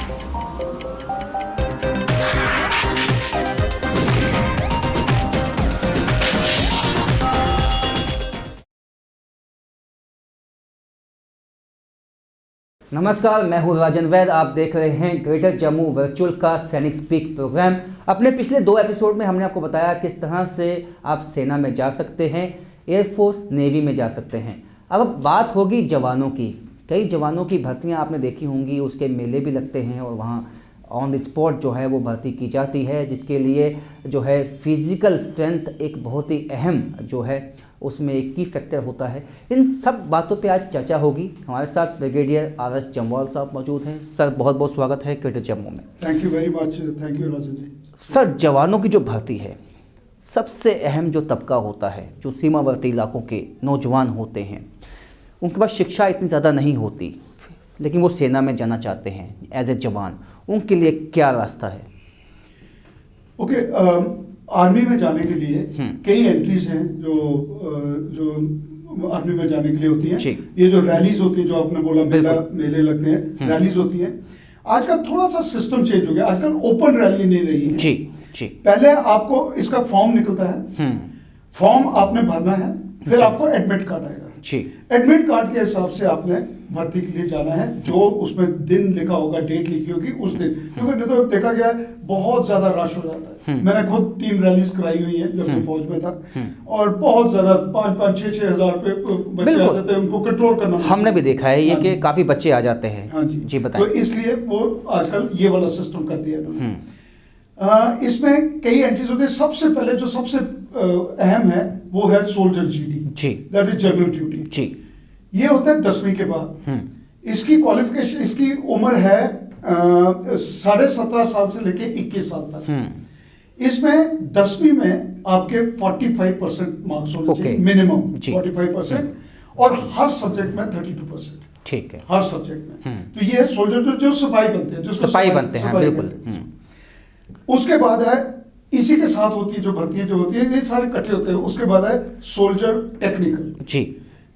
नमस्कार, मैं हूं राजन वैद। आप देख रहे हैं ग्रेटर जम्मू वर्चुअल का सैनिक स्पीक प्रोग्राम। अपने पिछले 2 एपिसोड में हमने आपको बताया किस तरह से आप सेना में जा सकते हैं, एयरफोर्स नेवी में जा सकते हैं। अब बात होगी जवानों की। कई जवानों की भर्तियां आपने देखी होंगी, उसके मेले भी लगते हैं और वहाँ ऑन द स्पॉट जो है वो भर्ती की जाती है, जिसके लिए जो है फिज़िकल स्ट्रेंथ एक बहुत ही अहम जो है उसमें एक की फैक्टर होता है। इन सब बातों पे आज चर्चा होगी। हमारे साथ ब्रिगेडियर RS जम्वाल साहब मौजूद हैं। सर, बहुत बहुत स्वागत है ग्रेटर जम्मू में। Thank you very much. Thank you Rajan ji. Sir, जवानों की जो भर्ती है, सबसे अहम जो तबका होता है, जो सीमावर्ती इलाकों के नौजवान होते हैं, उनके पास शिक्षा इतनी ज़्यादा नहीं होती, लेकिन वो सेना में जाना चाहते हैं एज ए जवान। उनके लिए क्या रास्ता है? ओके, आर्मी में जाने के लिए कई एंट्रीज हैं जो आर्मी में जाने के लिए होती हैं। ये जो रैलीज होती हैं, जो आपने बोला मेले लगते हैं, रैलीज होती हैं। आजकल थोड़ा सा सिस्टम चेंज हो गया। आजकल ओपन रैली नहीं रही है। जी। पहले आपको इसका फॉर्म निकलता है, फॉर्म आपने भरना है, फिर आपको एडमिट कार्ड आएगा। एडमिट कार्ड के हिसाब से आपने भर्ती के लिए जाना है। जो उसमें दिन लिखा होगा, डेट लिखी होगी उस दिन, क्योंकि नहीं तो देखा गया है बहुत ज्यादा रश हो जाता है। मैंने खुद 3 रैलीज कराई हुई है जब मैं फौज में था, और बहुत ज्यादा 5-6 हजार पे बच्चे आ जाते हैं, उनको कंट्रोल करना हमने भी देखा है ये कि काफी बच्चे आ जाते हैं। हाँ जी बताएं। तो इसलिए वो आजकल ये वाला सिस्टम कर दिया। इसमें कई एंट्रीज होती है। सबसे पहले जो सबसे अहम है वो है soldier GD, that is general duty. ये होता है 10वीं के बाद। इसकी क्वालिफिकेशन, इसकी उम्र है 17.5 साल से लेके 21 साल तक। इसमें 10वीं में आपके 45% मार्क्स होने चाहिए मिनिमम, 45%, और हर सब्जेक्ट में 32%। ठीक है, हर सब्जेक्ट में। तो ये सोल्जर जो सिपाही बनते हैं, बिल्कुल। उसके बाद है, इसी के साथ होती है जो भर्तियां जो होती है, ये सारे इकट्ठे होते हैं। उसके बाद है सोल्जर टेक्निकल।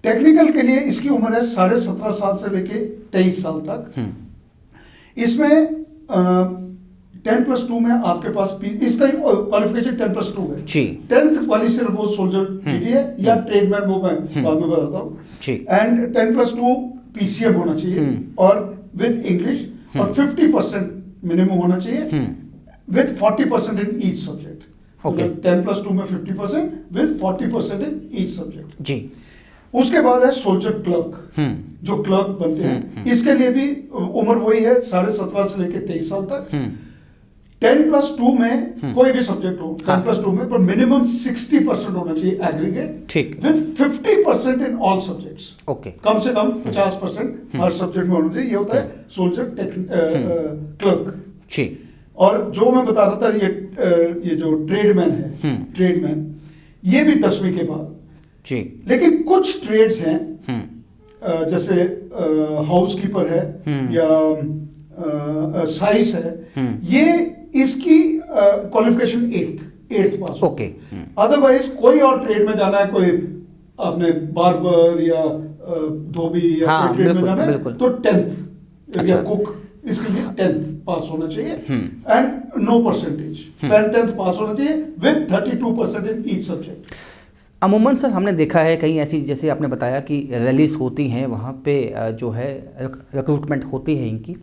टेक्निकल के लिए इसकी उम्र है 17.5 साल से लेके 23 साल तक। इसमें 10+2 में आपके पास इसका क्वालिफिकेशन 10+2 है। 10th वाली सिर्फ वो सोल्जर GD है, या ट्रेडमैन, वो मैं बाद में बताता हूँ। एंड 10+2 PCM होना चाहिए, और विद इंग्लिश, और 50% मिनिमम होना चाहिए, with 40% in each subject. Okay. 10+2 में 50% with 40% in each subject. जी। उसके बाद है सोल्जर क्लर्क, जो क्लर्क बनते हैं। इसके लिए भी उम्र वही है, 17.5 से लेकर 23 साल तक। 10+2 में कोई भी सब्जेक्ट हो, 10+2 में, पर मिनिमम 60% होना चाहिए एग्रीगेट, ठीक, with 50% in all subjects. Okay, कम से कम 50% हर सब्जेक्ट में होना चाहिए। ये होता है सोल्जर क्लर्क। जी। और जो मैं बता रहा था, ये जो ट्रेडमैन है, ट्रेडमैन, ये भी 10वीं के बाद। जी। लेकिन कुछ ट्रेड्स हैं, जैसे हाउसकीपर है, या साइस है, ये इसकी क्वालिफिकेशन 8th पास। ओके। अदरवाइज कोई और ट्रेड में जाना है, कोई आपने बार्बर या धोबी या कोई ट्रेड में जाना है, तो 10th, या कुक, इसके लिए 10th पास होना चाहिए, एंड नो परसेंटेज, 10th पास होना चाहिए विद 32% इन ईच सब्जेक्ट। अमूमन सर हमने देखा है कहीं ऐसी, जैसे आपने बताया कि रैलीज होती हैं, वहाँ पे जो है रिक्रूटमेंट होती है इनकी,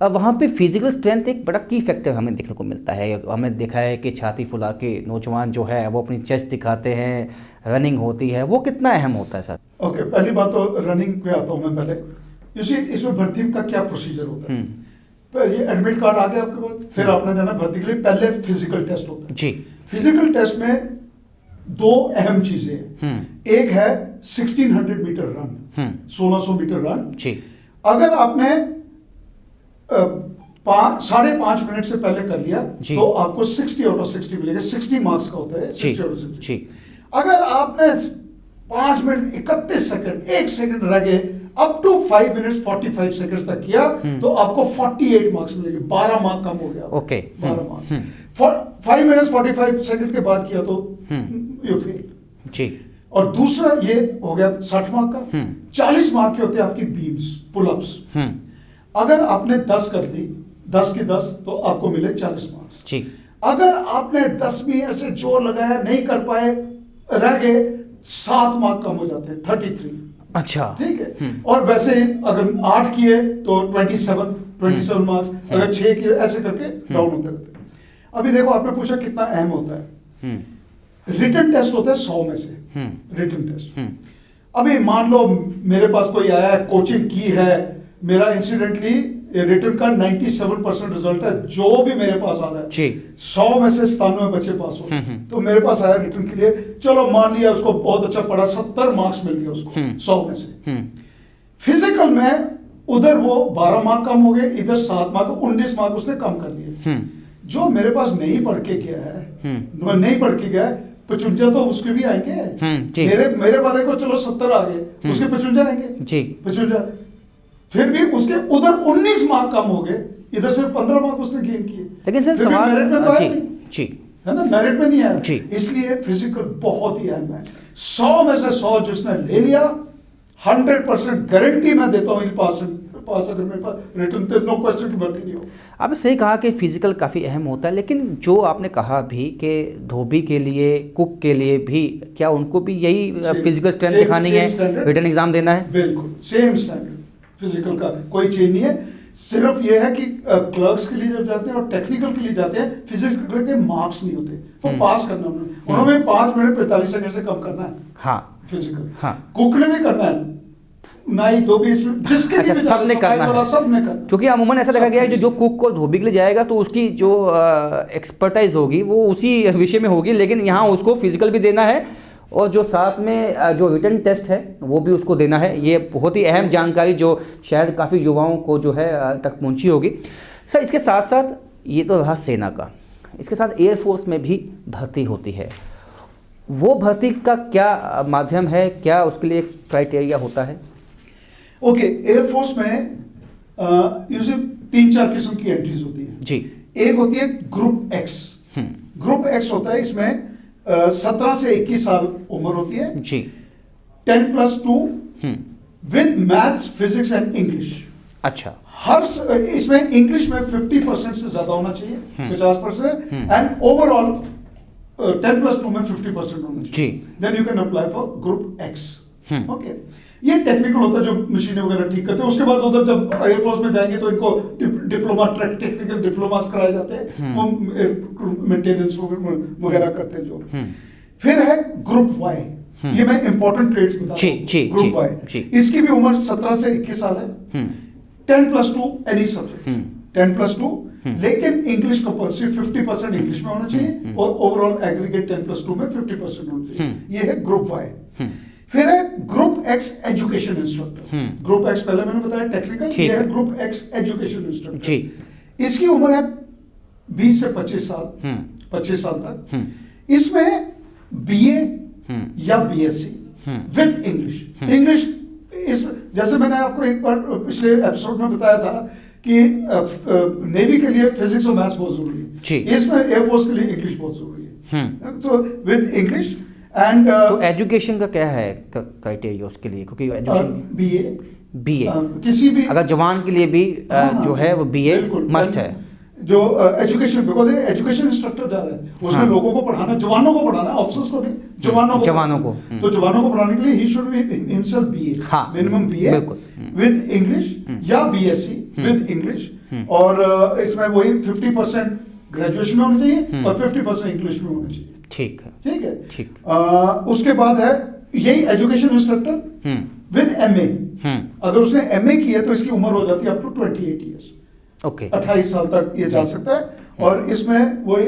वहाँ पे फिजिकल स्ट्रेंथ एक बड़ा की फैक्टर हमें देखने को मिलता है। हमने देखा है कि छाती फुला के नौजवान जो है वो अपनी चेस्ट दिखाते हैं, रनिंग होती है, वो कितना अहम होता है सर? ओके, पहली बात तो रनिंग पे आता हूँ मैं पहले। इसमें भर्ती का क्या प्रोसीजर होता है? ये एडमिट कार्ड आ गया आपके पास, फिर आपने जाना भर्ती के लिए। पहले फिजिकल टेस्ट होता है। जी। फिजिकल टेस्ट में 2 अहम चीजें हैं। एक है 1600 मीटर रन, 1600 मीटर रन। जी। अगर आपने 5.5 मिनट से पहले कर लिया तो आपको 60 आउट ऑफ 60 मिलेगा। 60 मार्क्स का होता है, 60 आउट ऑफ 60। अगर आपने 5 मिनट 31 सेकंड, 1 सेकंड रह गए, अप टू 5 मिनट्स 45 सेकंड्स तक किया, तो आपको 48 मार्क्स मिलेंगे। 12 मार्क कम हो गया। Okay, 12 mark. 5 मिनट्स 45 सेकंड के बाद किया तो यू फेल। जी। और दूसरा ये हो गया 60 मार्क का। 40 मार्क के होते हैं आपकी बीम्स, पुलअप्स। अगर आपने 10 कर दी 10 की 10 तो आपको मिले 40 मार्क्स। ठीक। अगर आपने 10 में ऐसे जोर लगाया, नहीं कर पाए, रह गए, 7 मार्क कम हो जाते हैं, 33। अच्छा, ठीक है। और वैसे अगर 8 किए तो 27 मार्क्स, अगर 6 किए, ऐसे करके डाउन होते रहते हैं। अभी देखो, आपने पूछा कितना अहम होता है। रिटन टेस्ट होता है 100 में से, रिटन टेस्ट। अभी मान लो मेरे पास कोई आया है, कोचिंग की है, मेरा इंसिडेंटली रिटन का 97% रिजल्ट है, जो भी मेरे पास आ रहा है, 100 में से 97 बच्चे पास हो, तो मेरे पास आया रिटन के लिए, चलो मान लिया उसको बहुत अच्छा पढ़ा, 70 मार्क्स मिल गए उसको 100 में से। फिजिकल में उधर वो 12 मार्क कम हो गए, इधर 7 मार्क, 19 मार्क उसने कम कर लिए। जो मेरे पास नहीं पढ़ के गया है, नहीं पढ़ के गया है, 55 तो उसके भी आएंगे। मेरे वाले को चलो 70 आ गए, उसके 55 आएंगे, 55। फिर भी उसके उधर 19 मार्क कम हो गए, इधर सिर्फ 15 मार्क उसने गेन किए। लेकिन सर सवाल मेरिट में तो आया नहीं, है ना, मेरिट में नहीं आया। इसलिए फिजिकल बहुत ही अहम है। 100 में से 100 जिसने ले लिया, 100% गारंटी मैं देता हूँ पास, अगर मेरे पास रिटन पे नो क्वेश्चन की भर्ती नहीं हो। आपने सही कहा कि फिजिकल काफ़ी अहम होता है, लेकिन जो आपने कहा भी कि धोबी के लिए, कुक के लिए भी, क्या उनको भी यही फिजिकल स्ट्रेंथ दिखानी है, रिटन एग्जाम देना है? बिल्कुल सेम स्टैंडर्ड, फिजिकल का कोई चेंज नहीं है। सिर्फ ये है कि क्लर्क्स के लिए जब जाते हैं और टेक्निकल के लिए जाते हैं, फिजिक्स के मार्क्स नहीं होते, तो पास करना उन्होंने 5 मिनट 45 सेकंड से कम करना है। हाँ, फिजिकल। हाँ, कुक ने भी करना है, नाई धोबी, जिसके अच्छा, सबने करना है, सबने करना। क्योंकि अमूमन ऐसा देखा गया है जो कुक को धोबी के लिए जाएगा तो उसकी जो एक्सपर्टाइज होगी वो उसी विषय में होगी, लेकिन यहाँ उसको फिजिकल भी देना है और जो साथ में जो रिटन टेस्ट है वो भी उसको देना है। ये बहुत ही अहम जानकारी जो शायद काफ़ी युवाओं को जो है तक पहुंची होगी। सर, इसके साथ साथ ये तो रहा सेना का, इसके साथ एयरफोर्स में भी भर्ती होती है। वो भर्ती का क्या माध्यम है, क्या उसके लिए क्राइटेरिया होता है? ओके, एयरफोर्स में यूजुअली 3-4 किस्म की एंट्रीज होती है जी। एक होती है ग्रुप एक्स। ग्रुप एक्स होता है, इसमें 17 से 21 साल उम्र होती है जी। 10+2 with maths, physics and English. अच्छा, हर इसमें इंग्लिश में 50% से ज्यादा होना चाहिए, 50%, एंड ओवरऑल 10+2 में 50% होना चाहिए। Then you can apply for group X. Okay, ये टेक्निकल होता है, जो मशीनें वगैरह ठीक करते हैं। उसके बाद उधर जब एयरफोर्स में जाएंगे तो इनको डिप्लोमा, टेक्निकल डिप्लोमास कराए जाते हैं, वो मेंटेनेंस वगैरह करते हैं जो। फिर है ग्रुप वाई, ये मैं इंपॉर्टेंट ट्रेड्स बताता हूं। ग्रुप वाई, इसकी भी उम्र 17 से 21 साल है। 10+2 एनी सब्जेक्ट, 10+2, लेकिन इंग्लिश कंपल्सरी 50% इंग्लिश में होना चाहिए और ओवरऑल एग्रीगेट 10+2 में 50% होना चाहिए। ये है ग्रुप वाई। फिर है group X education instructor. Group X पहले मैंने बताया टेक्निकल, ये है ग्रुप एक्स एजुकेशन इंस्ट्रक्टर। इसकी उम्र है 20 से 25 साल, 25 साल तक। इसमें बीए या बीएससी विद इंग्लिश। इंग्लिश इस, जैसे मैंने आपको एक बार पिछले एपिसोड में बताया था कि नेवी के लिए फिजिक्स और मैथ्स बहुत जरूरी है, इसमें एयरफोर्स के लिए इंग्लिश बहुत जरूरी है। तो विद इंग्लिश एंड तो एजुकेशन का क्या है क्राइटेरिया उसके लिए? क्योंकि एजुकेशन बीए किसी भी अगर जवान के लिए भी जो है वो बीए मस्ट है। जो एजुकेशन, बिकॉज एजुकेशन इंस्ट्रक्टर जा रहे हैं उसमें लोगों को पढ़ाना, जवानों को पढ़ाना, ऑफिसर्स को नहीं, जवानों को। तो जवानों को पढ़ाने के लिए he should be himself BA, minimum BA with English या बीएससी विद इंग्लिश। और इसमें वही 50% ग्रेजुएशन में होना चाहिए और 50% इंग्लिश में होना चाहिए। ठीक है, ठीक है, ठीक। उसके बाद है यही एजुकेशन इंस्ट्रक्टर विद एमए। अगर उसने एमए किया तो इसकी उम्र हो जाती है अप टू 28 ईयर्स। ओके, 28 साल तक ये जा सकता है। और इसमें वही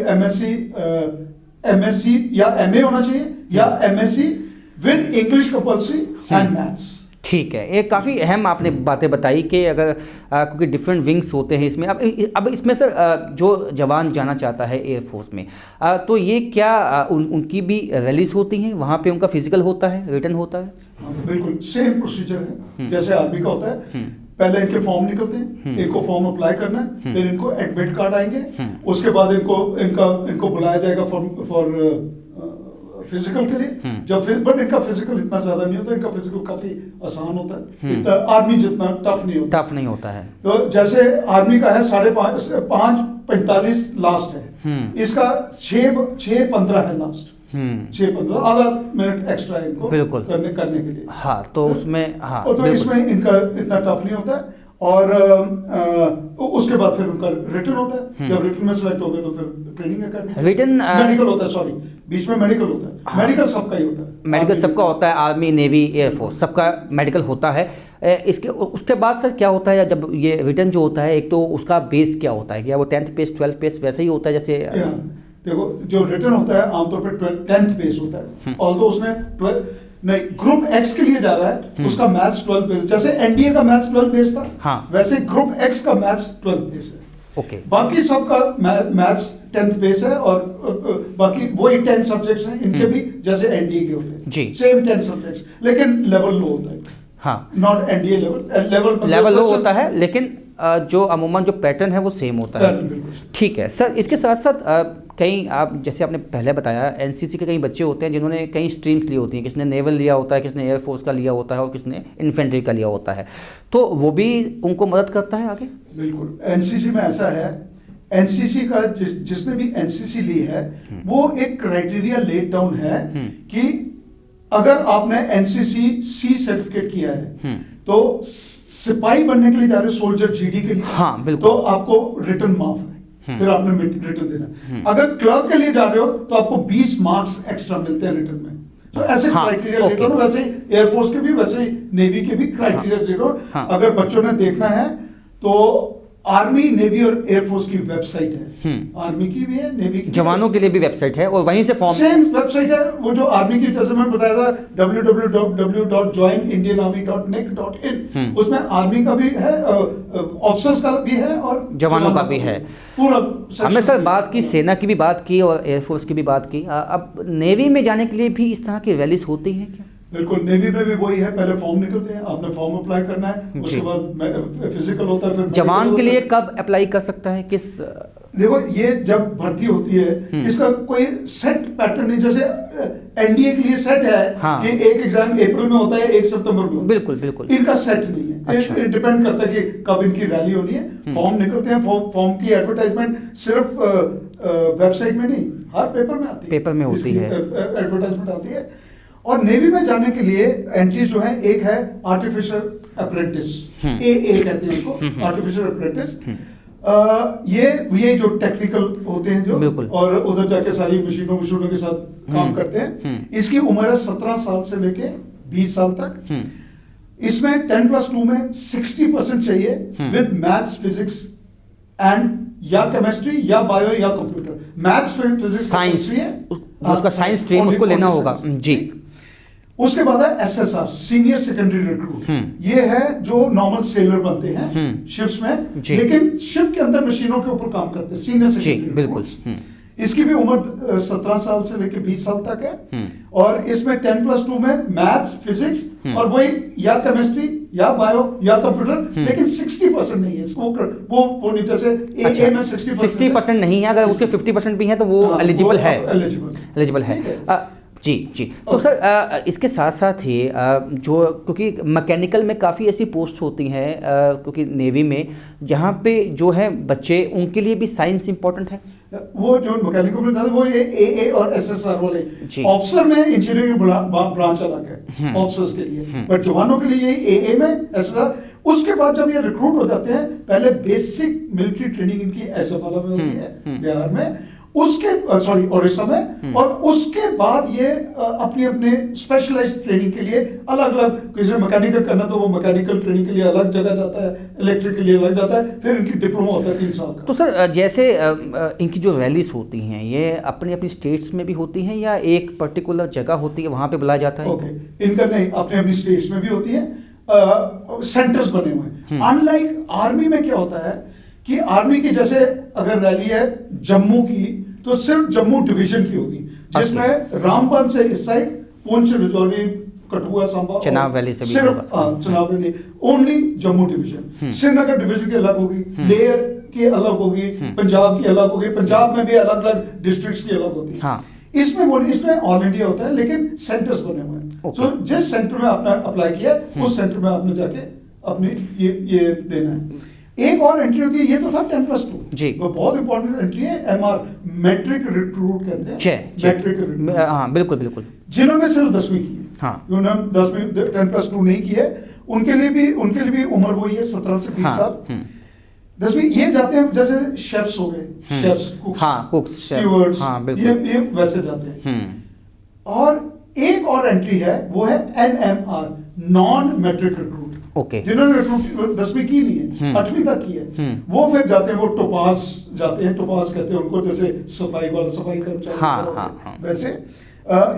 एमएससी या एमए होना चाहिए या MSc with English compulsory and maths. ठीक है, ये काफ़ी अहम आपने बातें बताई कि अगर क्योंकि डिफरेंट विंग्स होते हैं इसमें। अब इसमें सर जो जवान जाना चाहता है एयरफोर्स में, तो ये क्या उनकी भी रैलीज होती हैं वहाँ पे, उनका फिजिकल होता है, रिटर्न होता है? हाँ, बिल्कुल सेम प्रोसीजर है जैसे आर्मी का होता है। पहले इनके फॉर्म निकलते हैं, इनको फॉर्म अप्लाई करना है, फिर इनको एडमिट कार्ड आएंगे, उसके बाद इनको बुलाया जाएगा फॉर फिजिकल के लिए जब बट इनका फिजिकल इतना ज्यादा नहीं होता, इनका फिजिकल काफी आसान होता है, इतना आर्मी जितना टफ नहीं होता है। तो जैसे आर्मी का है 5:45 लास्ट है, इसका 6:15 है लास्ट, 6:15 आधा मिनट एक्स्ट्रा इनको बिल्कुल करने के लिए। हाँ, तो उसमें हाँ तो इसमें इनका इतना टफ नहीं होता है। और उसके बाद फिर उनका रिटन होता है, जब रिटन में सिलेक्ट हो गए तो फिर ट्रेनिंग अकेडमी, रिटन मेडिकल होता है, सॉरी बीच में मेडिकल होता है। हाँ, मेडिकल सबका ही होता है, मेडिकल सबका होता है, आर्मी नेवी एयरफोर्स सबका मेडिकल होता है। इसके उसके बाद सर क्या होता है, जब ये रिटन जो होता है, एक तो उसका बेस क्या होता है, क्या वो 10th बेस 12th बेस वैसे ही होता है जैसे? देखो जो रिटन होता है आमतौर पर 10th बेस होता है, ऑल्दो उसने नहीं ग्रुप एक्स के लिए जा रहा है, उसका मैथ्स 12 बेस, जैसे एनडीए का मैथ्स 12 बेस था, हाँ, वैसे ग्रुप एक्स का मैथ्स 12 बेस है। ओके, बाकी सबका मैथ्स 10th बेस है, और बाकी वही 10 सब्जेक्ट्स हैं इनके भी, जैसे एनडीए के होते हैं जी, सेम 10 सब्जेक्ट्स, लेकिन लेवल लो होता है। हाँ, नॉट एनडीए लेवल लो होता है, लेकिन जो अमूमन जो पैटर्न है वो सेम होता है। ठीक है सर, इसके साथ साथ कई आप जैसे आपने पहले बताया एनसीसी के कई बच्चे होते हैं जिन्होंने कई स्ट्रीम्स ली होती हैं, किसने नेवल लिया होता है, किसने एयरफोर्स का लिया होता है और किसने इन्फेंट्री का लिया होता है, तो वो भी उनको मदद करता है आगे? बिल्कुल, एनसीसी में ऐसा है, एनसीसी का जिसने भी एनसीसी ली है वो एक क्राइटेरिया लेट डाउन है कि अगर आपने एनसीसी सी सर्टिफिकेट किया है तो सिपाही बनने के लिए जा रहे हो, सोल्जर जीडी के लिए, हाँ बिल्कुल, तो आपको रिटर्न माफ है, फिर आपने रिटर्न देना। अगर क्लर्क के लिए जा रहे हो तो आपको 20 मार्क्स एक्स्ट्रा मिलते हैं रिटर्न में। तो ऐसे क्राइटेरिया लेकर, वैसे एयरफोर्स के भी, वैसे नेवी के भी क्राइटेरिया लेकर, अगर बच्चों ने देखना है तो आर्मी नेवी और एयरफोर्स की वेबसाइट है, आर्मी की भी है, नेवी की, जवानों के लिए भी वेबसाइट है, और वहीं से फॉर्म, सेम वेबसाइट है वो जो आर्मी की, जैसे मैंने बताया था www.joinIndianArmy.nic.in, उसमें आर्मी का भी है, ऑफिसर्स का भी है और जवानों का भी है पूरा। हमने सर बात की, सेना की भी बात की और एयरफोर्स की भी बात की, अब नेवी में जाने के लिए भी इस तरह की रैलीज होती हैं क्या? बिल्कुल, नेवी में भी वही है, पहले फॉर्म निकलते हैं, आपने फॉर्म अप्लाई करना है, उसके बाद फिजिकल होता है, फिर जवान के लिए कब अप्लाई कर सकता है, किस? देखो ये जब भर्ती होती है इसका कोई सेट पैटर्न नहीं, जैसे एनडीए के लिए सेट है, हाँ, कि एक एग्जाम अप्रैल में होता है, 1 सितंबर में, बिल्कुल बिल्कुल, इनका सेट नहीं है। अच्छा। डिपेंड करता है कि कब इनकी रैली होनी है, फॉर्म निकलते हैं, फॉर्म की एडवर्टाइजमेंट सिर्फ वेबसाइट में नहीं, हर पेपर में आती है, पेपर में होती है, एडवर्टाइजमेंट आती है। और नेवी में जाने के लिए एंट्रीज जो है, एक है आर्टिफिशियल अप्रेंटिस, AA कहते हैं इनको, आर्टिफिशियल अप्रेंटिस। ये जो टेक्निकल होते हैं जो, और उधर जाके सारी मशीनों के साथ काम करते हैं, इसकी उम्र है 17 साल से लेके 20 साल तक। इसमें 10+2 में 60% चाहिए विद मैथ्स, फिजिक्स एंड या केमिस्ट्री या बायो या कंप्यूटर, मैथ्स, फिजिक्स, साइंस, उसका साइंस स्ट्रीम उसको लेना होगा जी। उसके बाद है SSR, सीनियर सेकेंडरी रिक्रूट, ये है जो नॉर्मल सेलर बनते हैं शिप्स में, लेकिन शिप के अंदर मशीनों के ऊपर काम करते हैं, सीनियर सेकेंडरी, बिल्कुल। इसकी भी उम्र 17 साल से लेकर 20 साल तक है, और इसमें 10+2 में मैथ्स, फिजिक्स और वही या केमिस्ट्री या बायो या कंप्यूटर, लेकिन 60% नहीं है इसको, वो नहीं, जैसे AA में 60% नहीं है, अगर उसके 50% भी है तो वो एलिजिबल है जी जी। तो सर इसके साथ साथ ही जो, क्योंकि मैकेनिकल में काफ़ी ऐसी पोस्ट होती हैं, क्योंकि नेवी में जहाँ पे जो है बच्चे, उनके लिए भी साइंस इंपॉर्टेंट है। वो जो मैकेनिकल में वो ये AA और SSR वाले, ऑफिसर में इंजीनियरिंग ब्रांच अलग है ऑफिसर्स के लिए, बट जवानों के लिए ये AA में, SSR। उसके बाद जब ये रिक्रूट हो जाते हैं, पहले बेसिक मिलिट्री ट्रेनिंग इनकी ऐसा में होती है बिहार में, उसके ओडिशा में, और उसके बाद ये अपने स्पेशलाइज्ड ट्रेनिंग के लिए अलग अलग, किसी ने मैकेनिकल करना तो वो मैकेनिकल ट्रेनिंग के लिए अलग जगह जाता है, इलेक्ट्रिक के लिए अलग जाता है, फिर इनकी डिप्लोमा होता है 3 साल का। तो सर जैसे इनकी जो रैलीज होती हैं, ये अपनी अपनी स्टेट्स में भी होती हैं या एक पर्टिकुलर जगह होती है वहां पे बुलाया जाता है? ओके, इनका नहीं, अपनी स्टेट्स में भी होती है, सेंटर्स बने हुए हैं। अनलाइक आर्मी में क्या होता है कि आर्मी की जैसे अगर रैली है जम्मू की, तो सिर्फ जम्मू डिवीजन की होगी, जिसमें रामबन से इस साइड, पुंछ, राजौरी, कठुआ, सांबा, चनाब वैली से भी सिर्फ Chenab valley, only Jammu division. Srinagar division की अलग होगी, लेयर की अलग होगी, पंजाब की अलग होगी, पंजाब में भी अलग अलग डिस्ट्रिक्ट्स की अलग होती है। इसमें ऑल इंडिया होता है, लेकिन सेंटर्स बने हुए हैं। तो जिस सेंटर में आपने अप्लाई किया उस सेंटर में आपने जाके अपनी ये देना है। एक और एंट्री होती है, ये तो था 10+2 जी, वो बहुत इंपॉर्टेंट एंट्री है, MR मैट्रिक रिक्रूट कहते हैं, मैट्रिक रिक्रूट। हाँ बिल्कुल बिल्कुल। जिन्होंने सिर्फ 10वीं की है, हाँ, उन्होंने 10वीं 10+2 नहीं की है, उनके लिए भी उम्र वही है 17 से 20 साल। 10वीं ये जाते हैं, जैसे शेफ्स हो गए, शेफ्स, कुक्स, स्टीवर्ड्स, ये वैसे जाते हैं। और एक और एंट्री है, वो है NMR non matric recruit. Okay, जिन्होंने 10वीं की नहीं है, 8वीं तक की है, वो फिर जाते हैं, वो टोपाज जाते हैं, टोपाज कहते हैं उनको, जैसे सफाई कर्मचारी, वैसे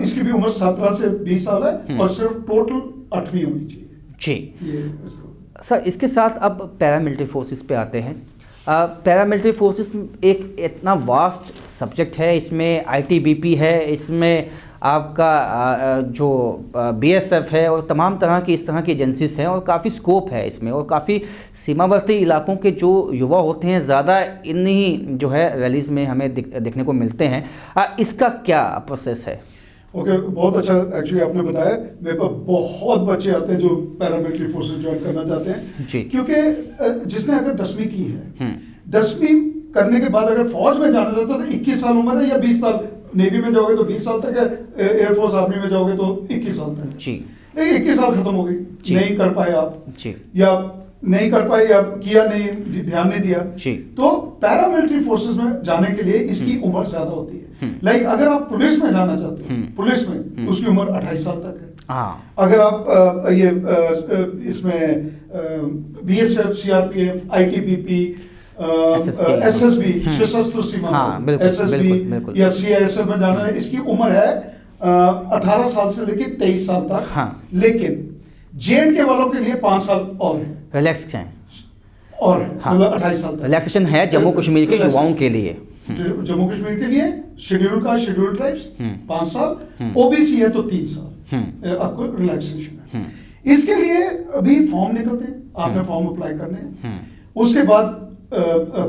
इसकी भी उम्र 17 से 20 साल है और सिर्फ टोटल 8वीं होनी चाहिए जी। सर इसके साथ अब पैरामिलिट्री फोर्सेस पे आते हैं। पैरामिलिट्री फोर्सेस एक इतना वास्ट सब्जेक्ट है, इसमें ITBP है, इसमें आपका जो BSF है और तमाम तरह की इस तरह की एजेंसीज हैं, और काफ़ी स्कोप है इसमें, और काफ़ी सीमावर्ती इलाकों के जो युवा होते हैं ज़्यादा इन्हीं जो है रैलीज़ में हमें देखने को मिलते हैं। इसका क्या प्रोसेस है? ओके, बहुत अच्छा एक्चुअली आपने बताया। मेरे पास बहुत बच्चे आते हैं जो पैरामिलिट्री फोर्सेस ज्वाइन करना चाहते हैं जी, क्योंकि जिसने अगर 10वीं की है, 10वीं करने के बाद अगर फौज में जाना चाहता है तो 21 साल उम्र है, या 20 साल, नेवी में जाओगे तो 20 साल तक है, एयरफोर्स आर्मी में जाओगे तो 21 साल तक जी। 21 साल खत्म हो गई, नहीं कर पाए आप जी, या नहीं कर पाए या किया नहीं, ध्यान नहीं दिया जी, तो पैरामिलिट्री फोर्सेस में जाने के लिए इसकी उम्र ज्यादा होती है। लाइक अगर आप पुलिस में जाना चाहते हो, पुलिस में उसकी उम्र 28 साल तक है। अगर आप इसमें BSF, CRPF, ITBP, SSB, सशस्त्र सीमा बल, SSB या CISF में जाना है, इसकी उम्र है 18 साल से लेकर 23 साल तक। लेकिन J&K वालों के लिए 5 साल और है, रिलैक्सेशन और मतलब 28 साल तक रिलैक्सेशन है जम्मू कश्मीर के युवाओं के लिए। जम्मू कश्मीर के लिए शेड्यूल ट्राइब्स 5 साल, OBC है तो 3 साल आपको रिलैक्सेशन है। इसके लिए अभी फॉर्म निकलते हैं, आपने फॉर्म अप्लाई करने हैं, उसके बाद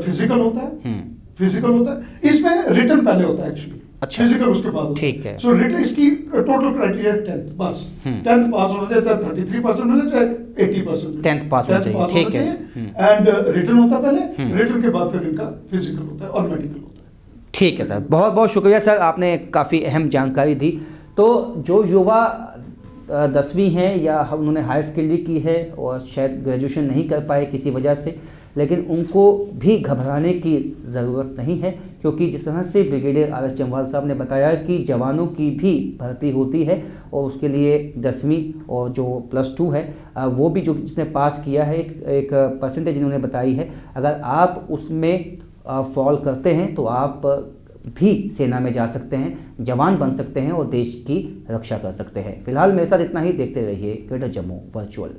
फिजिकल होता है, इसमें रिटन पहले होता है एक्चुअली, अच्छा, फिजिकल उसके बाद, ठीक है। सो रिटन इसकी टोटल क्राइटेरिया 10th बस, 10th पास होना चाहिए, 33% होना चाहे 80%, 10th पास होना चाहिए, ठीक है। एंड रिटन होता है पहले, रिटन के बाद फिर इनका फिजिकल होता है और मेडिकल होता है। ठीक है सर, बहुत बहुत शुक्रिया सर, आपने काफ़ी अहम जानकारी दी। तो जो युवा 10वीं हैं या उन्होंने हायर सेकेंडरी की है और शायद ग्रेजुएशन नहीं कर पाए किसी वजह से, लेकिन उनको भी घबराने की ज़रूरत नहीं है, क्योंकि जिस तरह से ब्रिगेडियर RS जम्वाल साहब ने बताया कि जवानों की भी भर्ती होती है और उसके लिए 10वीं और जो +2 है वो भी जो जिसने पास किया है एक परसेंटेज इन्होंने बताई है, अगर आप उसमें फॉल करते हैं तो आप भी सेना में जा सकते हैं, जवान बन सकते हैं और देश की रक्षा कर सकते हैं। फिलहाल मेरे साथ इतना ही, देखते रहिए ग्रेटर जम्मू वर्चुअल।